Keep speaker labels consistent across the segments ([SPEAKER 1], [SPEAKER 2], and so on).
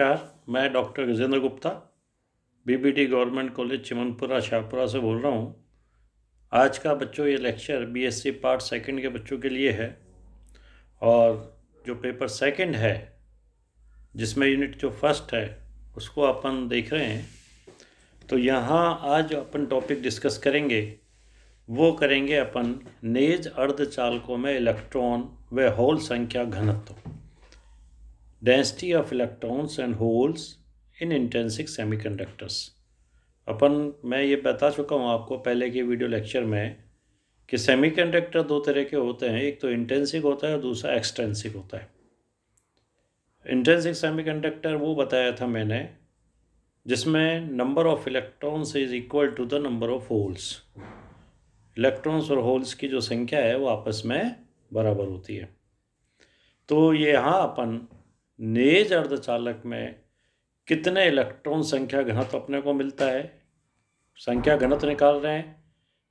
[SPEAKER 1] नमस्कार, मैं doctor Gajendra Gupta BBT government college Chimanpura Shahpura से बोल रहा हूँ। आज का बच्चों ये लेक्चर बीएससी पार्ट सेकंड के बच्चों के लिए है और जो पेपर सेकंड है जिसमें यूनिट जो फर्स्ट है उसको अपन देख रहे हैं। तो यहाँ आज अपन टॉपिक डिस्कस करेंगे वो करेंगे अपन नेज अर्धचालकों में इलेक्ट्रॉन व होल संख्या घनत्व, density of electrons and holes in intrinsic semiconductors. मैं ये बता चुका हूँ आपको पहले के वीडियो लेक्चर में कि सेमीकंडक्टर दो तरह के होते हैं, एक तो इंट्रिंसिक होता है और दूसरा एक्सट्रिंसिक होता है। इंट्रिंसिक सेमीकंडक्टर वो बताया था मैंने जिसमें number of electrons is equal to the number of holes. Electrons और होल्स की जो संख्या है वो आपस में बराबर होती है। तो ये यहाँ अपन नेज अर्धचालक में कितने इलेक्ट्रॉन संख्या घनत्व अपने को मिलता है, संख्या घनत्व निकाल रहे हैं।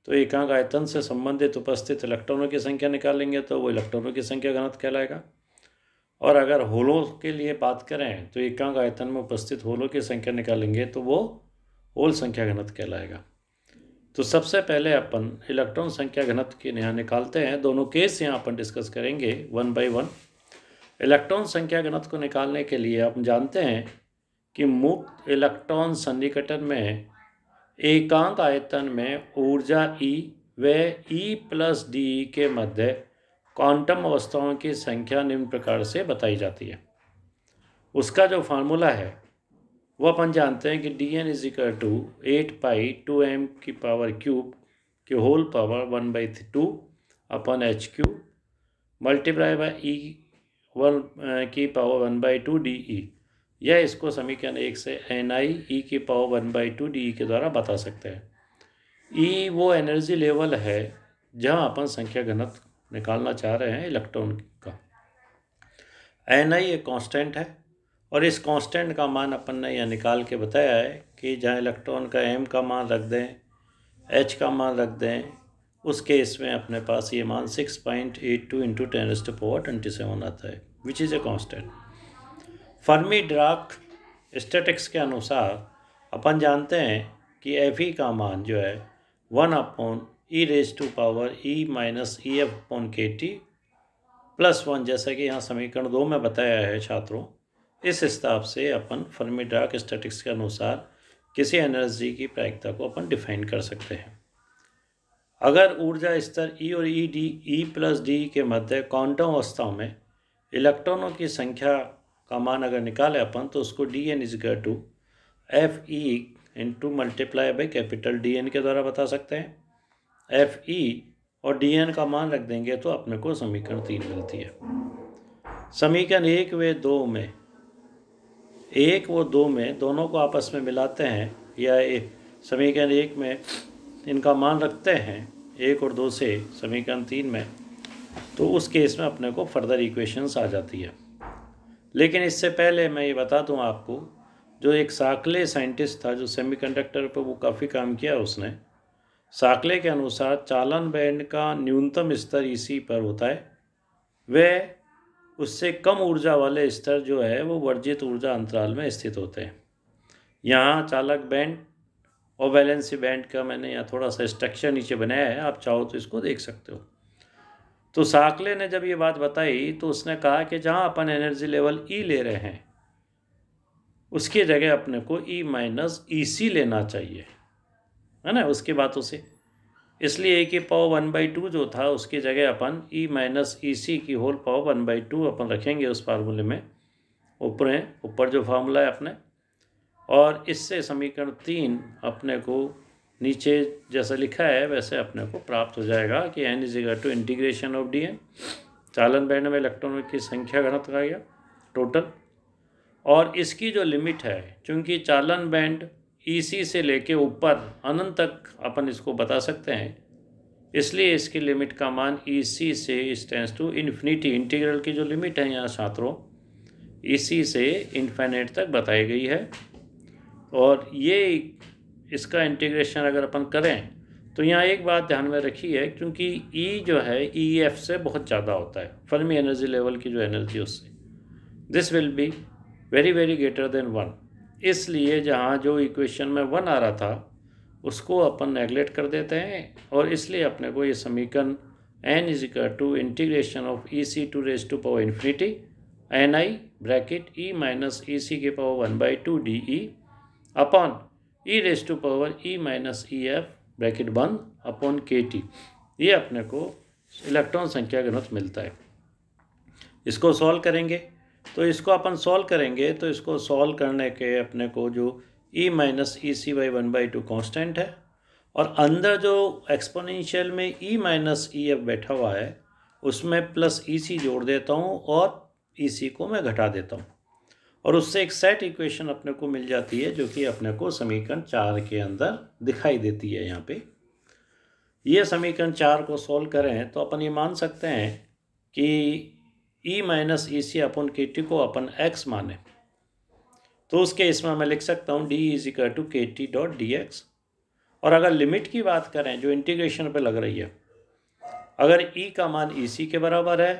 [SPEAKER 1] तो एकांक आयतन से संबंधित उपस्थित इलेक्ट्रॉनों की संख्या निकालेंगे तो वो इलेक्ट्रॉनों की संख्या घनत्व कहलाएगा। और अगर होलों के लिए बात करें तो एकांक आयतन में उपस्थित होलों की संख्या निकालेंगे तो वो होल संख्या घनत्व कहलाएगा। तो सबसे पहले अपन इलेक्ट्रॉन संख्या घनत्व के यहाँ निकालते हैं। दोनों केस यहाँ अपन डिस्कस करेंगे वन बाई वन। इलेक्ट्रॉन संख्या घनत्व को निकालने के लिए आप जानते हैं कि मुक्त इलेक्ट्रॉन सन्निकटन में एकांक आयतन में ऊर्जा E व E+d के मध्य क्वांटम अवस्थाओं की संख्या निम्न प्रकार से बताई जाती है। उसका जो फार्मूला है वो अपन जानते हैं कि dN = 8π2m की पावर क्यूब की whole power 1/2 upon h³ multiply by E1 की पावर 1/2 dE। यह इसको समीकरण 1 से Ni e की पावर 1/2 dE के द्वारा बता सकते हैं। E वो एनर्जी लेवल है जहां अपन संख्या घनत्व निकालना चाह रहे हैं इलेक्ट्रॉन का। Ni एक कांस्टेंट है और इस कांस्टेंट का मान अपन ने यह निकाल के बताया है कि जहां इलेक्ट्रॉन का m का मान रख दें, h का मान रख दें, उस केस में अपने पास ये मान 6.82 × 10⁻27 आता है, which is a constant. Fermi Dirac statics के अनुसार अपन जानते हैं कि Fe का मान जो है 1/e⁻⁰ जैसा कि यहाँ समीकरण 2 में बताया है छात्रों। इस हिसाब से अपन फर्मी डिराक स्टैटिक्स के अनुसार किसी एनर्जी की प्रायिकता को अपन डिफाइन कर सकते हैं। अगर ऊर्जा स्तर E और E+d के मध्य क्वांटम अवस्थाओं में इलेक्ट्रॉनों की संख्या का मान अगर निकाले अपन तो उसको dN = Fe × multiply by capital DN के द्वारा बता सकते हैं। Fe और dN का मान रख देंगे तो अपने को समीकरण 3 मिलती है। समीकरण 1 व 2 में दोनों को आपस में मिलाते हैं या समीकरण 1 में इनका मान रखते हैं 1 और 2 से समीकरण 3 में, तो उस केस में अपने को फर्दर इक्वेशंस आ जाती है। लेकिन इससे पहले मैं ये बता दूं आपको, जो एक साकले साइंटिस्ट था जो सेमीकंडक्टर पर वो काफ़ी काम किया उसने, साकले के अनुसार चालन बैंड का न्यूनतम स्तर Ec पर होता है, वह उससे कम ऊर्जा वाले स्तर जो है वो वर्जित ऊर्जा अंतराल में स्थित होते हैं। यहाँ चालक बैंड और वैलेंसी बैंड का मैंने यहाँ थोड़ा सा स्ट्रक्चर नीचे बनाया है, आप चाहो तो इसको देख सकते हो। तो साकले ने जब ये बात बताई तो उसने कहा कि जहाँ अपन एनर्जी लेवल E ले रहे हैं उसकी जगह अपने को E-EC लेना चाहिए, है ना, उसकी बातों से। इसलिए E की पावर 1/2 जो था उसकी जगह अपन E-EC की होल पावर 1/2 अपन रखेंगे उस फार्मूले में, ऊपर जो फार्मूला है अपने। और इससे समीकरण 3 अपने को नीचे जैसा लिखा है वैसे अपने को प्राप्त हो जाएगा कि N = इंटीग्रेशन ऑफ dN, चालन बैंड में इलेक्ट्रॉनों की संख्या घनत्व आ गया टोटल। और इसकी जो लिमिट है, चूँकि चालन बैंड EC से लेके ऊपर अनंत तक अपन इसको बता सकते हैं, इसलिए इसकी लिमिट का मान EC से टेंड्स टू इन्फिनिटी, इंटीग्रल की जो लिमिट है यहाँ छात्रों EC से इन्फिनिट तक बताई गई है। और ये इसका इंटीग्रेशन अगर अपन करें तो यहाँ एक बात ध्यान में रखी है, क्योंकि E जो है EF से बहुत ज़्यादा होता है, फर्मी एनर्जी लेवल की जो एनर्जी उससे, this will be very very greater than 1। इसलिए जहाँ जो इक्वेशन में 1 आ रहा था उसको अपन नेगलेक्ट कर देते हैं और इसलिए अपने को ये समीकरण n is equal to integration of EC to raise to power infinity NI bracket E minus EC के power 1/2 DE upon E raise to power E minus EF bracket बंद अपॉन KT। ये अपने को इलेक्ट्रॉन संख्या घनत्व मिलता है। इसको सॉल्व करेंगे तो इसको सॉल्व करने के अपने को जो E माइनस EC/1/2 कांस्टेंट है और अंदर जो एक्सपोनेंशियल में E माइनस EF बैठा हुआ है उसमें प्लस EC जोड़ देता हूँ और EC को मैं घटा देता हूँ और उससे एक सेट इक्वेशन अपने को मिल जाती है जो कि अपने को समीकरण 4 के अंदर दिखाई देती है। यहाँ पे ये समीकरण 4 को सॉल्व करें तो अपन ये मान सकते हैं कि E minus EC upon KT को अपन x माने तो उसके इसमें मैं लिख सकता हूँ D is equal to KT dot DX। और अगर लिमिट की बात करें जो इंटीग्रेशन पे लग रही है, अगर E का मान EC के बराबर है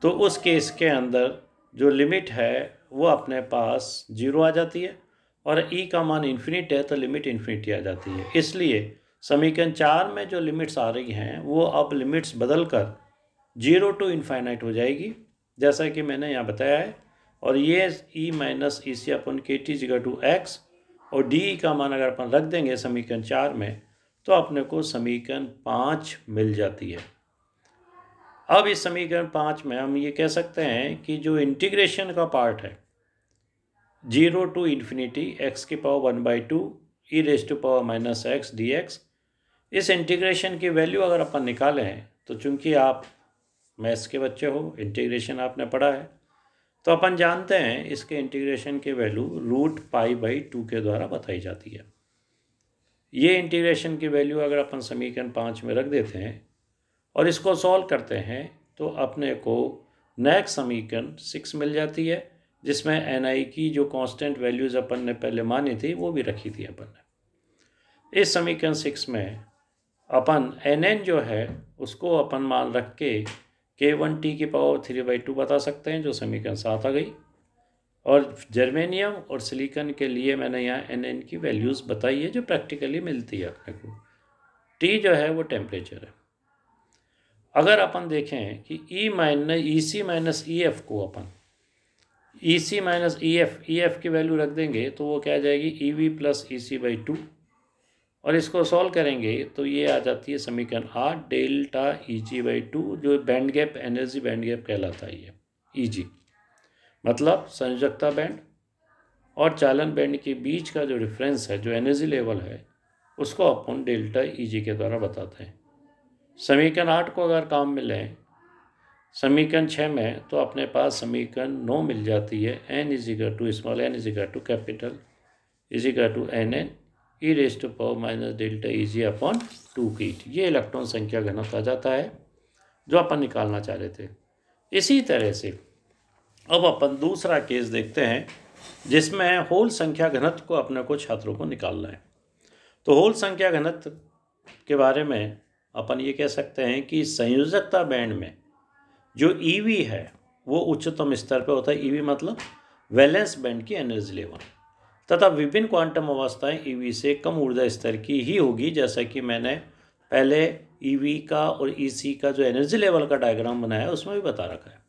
[SPEAKER 1] तो उस केस के अंदर जो लिमिट है वो अपने पास 0 आ जाती है और E का मान इन्फिनिट है तो लिमिट इन्फिनिटी आ जाती है। इसलिए समीकरण 4 में जो लिमिट्स आ रही हैं वो अब लिमिट्स बदल कर 0 टू इन्फाइनाइट हो जाएगी जैसा कि मैंने यहाँ बताया है। और ये E minus EC upon KT equal to x और D का मान अगर अपन रख देंगे समीकरण 4 में तो अपने को समीकरण 5 मिल जाती है। अब इस समीकरण 5 में हम ये कह सकते हैं कि जो इंटीग्रेशन का पार्ट है 0 टू इन्फिनिटी x की power 1/2 E raise to power minus x dx, इस इंटीग्रेशन की वैल्यू अगर अपन निकालें तो चूंकि आप मैथ्स के बच्चे हो, इंटीग्रेशन आपने पढ़ा है, तो अपन जानते हैं इसके इंटीग्रेशन की वैल्यू √π/2 के द्वारा बताई जाती है। ये इंटीग्रेशन की वैल्यू अगर अपन समीकरण 5 में रख देते हैं और इसको सॉल्व करते हैं तो अपने को नेक्स्ट समीकरण 6 मिल जाती है जिसमें NI की जो कांस्टेंट वैल्यूज़ अपन ने पहले मानी थी वो भी रखी थी अपन ने। इस समीकरण 6 में अपन NN जो है उसको अपन मान रख के K1T की पावर 3/2 बता सकते हैं जो समीकरण 7 आ गई। और जर्मेनियम और सिलिकॉन के लिए मैंने यहाँ NN की वैल्यूज़ बताई है जो प्रैक्टिकली मिलती है अपने को। T जो है वो टेम्परेचर है। अगर अपन देखें कि EC माइनस EF को अपन EC माइनस EF की वैल्यू रख देंगे तो वो क्या आ जाएगी EV प्लस EC/2 और इसको सॉल्व करेंगे तो ये आ जाती है समीकरण 8 डेल्टा EG/2 जो band gap energy band gap कहलाता है। ये EG मतलब संयोजकता बैंड और चालन बैंड के बीच का जो डिफरेंस है जो एनर्जी लेवल है उसको अपन डेल्टा EG के द्वारा बताते हैं। समीकरण 8 को अगर काम में लें समीकरण 6 में तो अपने पास समीकरण 9 मिल जाती है n is equal to small n is equal to capital is equal to NN E raise to power minus delta EG upon 2KT। ये इलेक्ट्रॉन संख्या घनत्व आ जाता है जो अपन निकालना चाह रहे थे। इसी तरह से अब अपन दूसरा केस देखते हैं जिसमें होल संख्या घनत्व को अपने को छात्रों को निकालना है। तो होल संख्या घनत्व के बारे में अपन ये कह सकते हैं कि संयोजकता बैंड में जो EV है वो उच्चतम स्तर पर होता है। EV मतलब वैलेंस बैंड की एनर्जी लेवल तथा विभिन्न क्वांटम अवस्थाएं EV से कम ऊर्जा स्तर की ही होगी जैसा कि मैंने पहले EV का और EC का जो एनर्जी लेवल का डायग्राम बनाया है उसमें भी बता रखा है।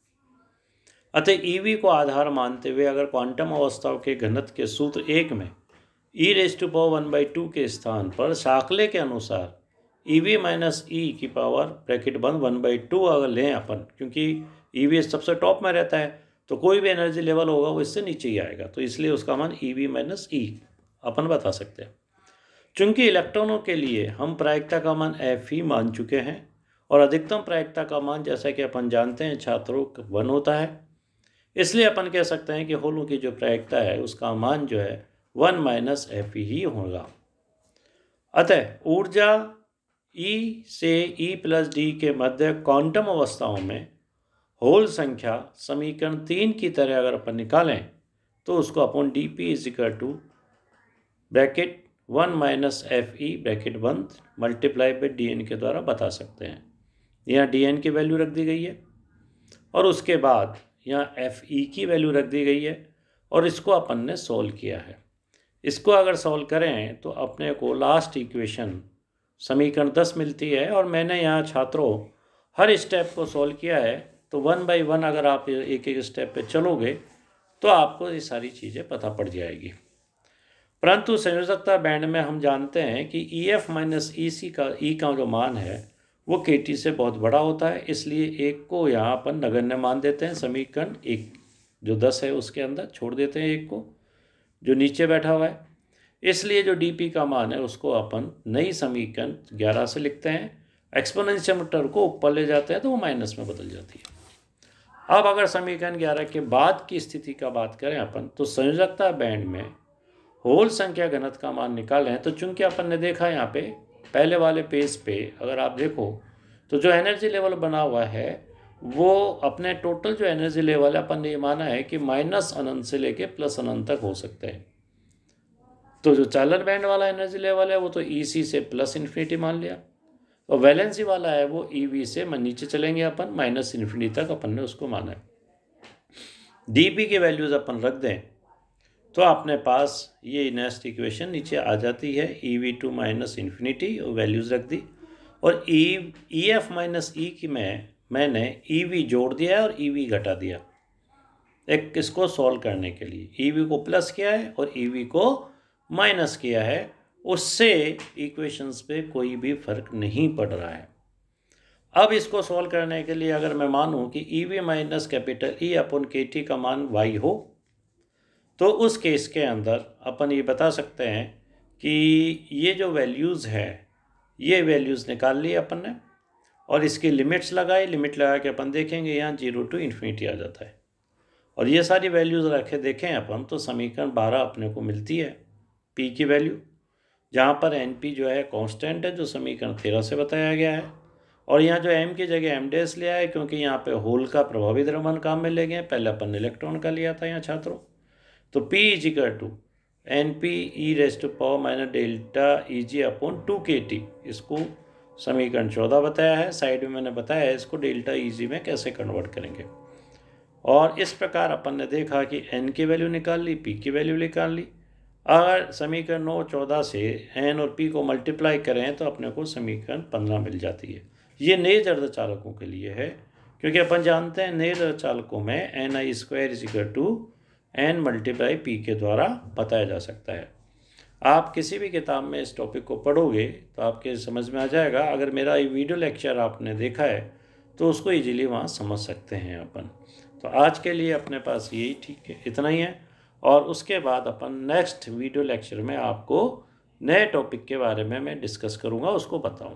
[SPEAKER 1] अतः EV को आधार मानते हुए अगर क्वांटम अवस्थाओं के घनत्व के सूत्र 1 में E रेज टू पावर 1/2 के स्थान पर शाखले के अनुसार EV माइनस E की पावर ब्रैकेट बंद 1/2 अगर लें अपन, क्योंकि EV सबसे टॉप में रहता है तो कोई भी एनर्जी लेवल होगा वो इससे नीचे ही आएगा तो इसलिए उसका मान EV माइनस E अपन बता सकते हैं। चूंकि इलेक्ट्रॉनों के लिए हम प्रायिकता का मान F ही मान चुके हैं और अधिकतम प्रायिकता का मान जैसा कि अपन जानते हैं छात्रों 1 होता है, इसलिए अपन कह सकते हैं कि होलों की जो प्रायिकता है उसका मान जो है 1 माइनस F ही होगा। अतः ऊर्जा E से E प्लस D के मध्य क्वांटम अवस्थाओं में होल संख्या समीकरण 3 की तरह अगर अपन निकालें तो उसको अपन dP is equal to bracket 1 minus FE bracket बंद मल्टीप्लाई बाई DN के द्वारा बता सकते हैं। यहाँ DN की वैल्यू रख दी गई है और उसके बाद यहाँ एफ ई की वैल्यू रख दी गई है और इसको अपन ने सॉल्व किया है। इसको अगर सॉल्व करें तो अपने को लास्ट इक्वेशन समीकरण 10 मिलती है। और मैंने यहाँ छात्रों हर स्टेप को सॉल्व किया है, तो 1 बाई 1 अगर आप एक एक स्टेप पे चलोगे तो आपको ये सारी चीज़ें पता पड़ जाएगी। परंतु संयोजकता बैंड में हम जानते हैं कि ई एफ माइनस ई सी का जो मान है वो के टी से बहुत बड़ा होता है, इसलिए एक को यहाँ अपन नगण्य मान देते हैं। समीकरण 1 जो 10 है उसके अंदर छोड़ देते हैं एक को जो नीचे बैठा हुआ है, इसलिए जो डी पी का मान है उसको अपन नई समीकरण 11 से लिखते हैं। एक्सपोनेंशियल टर्म को ऊपर ले जाते हैं तो वो माइनस में बदल जाती है। अब अगर समीकरण 11 के बाद की स्थिति का बात करें अपन, तो संयोजकता बैंड में होल संख्या घनत्व का मान निकालें, तो चूंकि अपन ने देखा यहाँ पे पहले वाले पेज पे अगर आप देखो तो जो एनर्जी लेवल बना हुआ है वो अपने टोटल जो एनर्जी लेवल है अपन ने ये माना है कि माइनस अनंत से लेके प्लस अनंत तक हो सकते हैं। तो जो चालन बैंड वाला एनर्जी लेवल है वो तो ई सी से प्लस इन्फिनिटी मान लिया, और वैलेंसी वाला है वो ई वी से नीचे चलेंगे अपन माइनस इन्फिनिटी तक अपन ने उसको माना है। डी पी की वैल्यूज़ अपन रख दें तो अपने पास ये नेक्स्ट इक्वेशन नीचे आ जाती है। E V to minus infinity और वैल्यूज़ रख दी, और ई एफ माइनस ई की मैंने ई वी जोड़ दिया है और ई वी घटा दिया एक इसको सॉल्व करने के लिए। ई वी को प्लस किया है और ई वी को माइनस किया है, उससे इक्वेशंस पे कोई भी फर्क नहीं पड़ रहा है। अब इसको सॉल्व करने के लिए अगर मैं मानूं कि E V minus capital E upon K T का मान वाई हो, तो उस केस के अंदर अपन ये बता सकते हैं कि ये जो वैल्यूज़ है ये वैल्यूज़ निकाल ली अपन ने और इसकी लिमिट्स लगाई। लिमिट लगा के अपन देखेंगे यहाँ 0 टू इन्फिनिटी आ जाता है, और ये सारी वैल्यूज़ रखे देखें अपन तो समीकरण 12 अपने को मिलती है पी की वैल्यू, जहाँ पर एन पी जो है कांस्टेंट है जो समीकरण 13 से बताया गया है, और यहाँ जो एम की जगह एम डैश लिया है क्योंकि यहाँ पे होल का प्रभावी द्रव्यमान काम में ले गए। पहले अपन ने इलेक्ट्रॉन का लिया था यहाँ छात्रों। तो P is equal to N P E raise to power minus delta E G upon 2 K T, इसको समीकरण 14 बताया है। साइड में मैंने बताया है इसको डेल्टा ई जी में कैसे कन्वर्ट करेंगे, और इस प्रकार अपन ने देखा कि n की वैल्यू निकाल ली, p की वैल्यू निकाल ली। अगर समीकरण 9 14 से n और p को मल्टीप्लाई करें तो अपने को समीकरण 15 मिल जाती है। ये नेज अर्धचालकों के लिए है, क्योंकि अपन जानते हैं नेज अर्धचालकों में N I square is equal to N multiply P के द्वारा बताया जा सकता है। आप किसी भी किताब में इस टॉपिक को पढ़ोगे तो आपके समझ में आ जाएगा। अगर मेरा ये वीडियो लेक्चर आपने देखा है तो उसको इजीली वहाँ समझ सकते हैं अपन। तो आज के लिए अपने पास यही ठीक है, इतना ही है, और उसके बाद अपन नेक्स्ट वीडियो लेक्चर में आपको नए टॉपिक के बारे में मैं डिस्कस करूँगा, उसको बताऊँगा।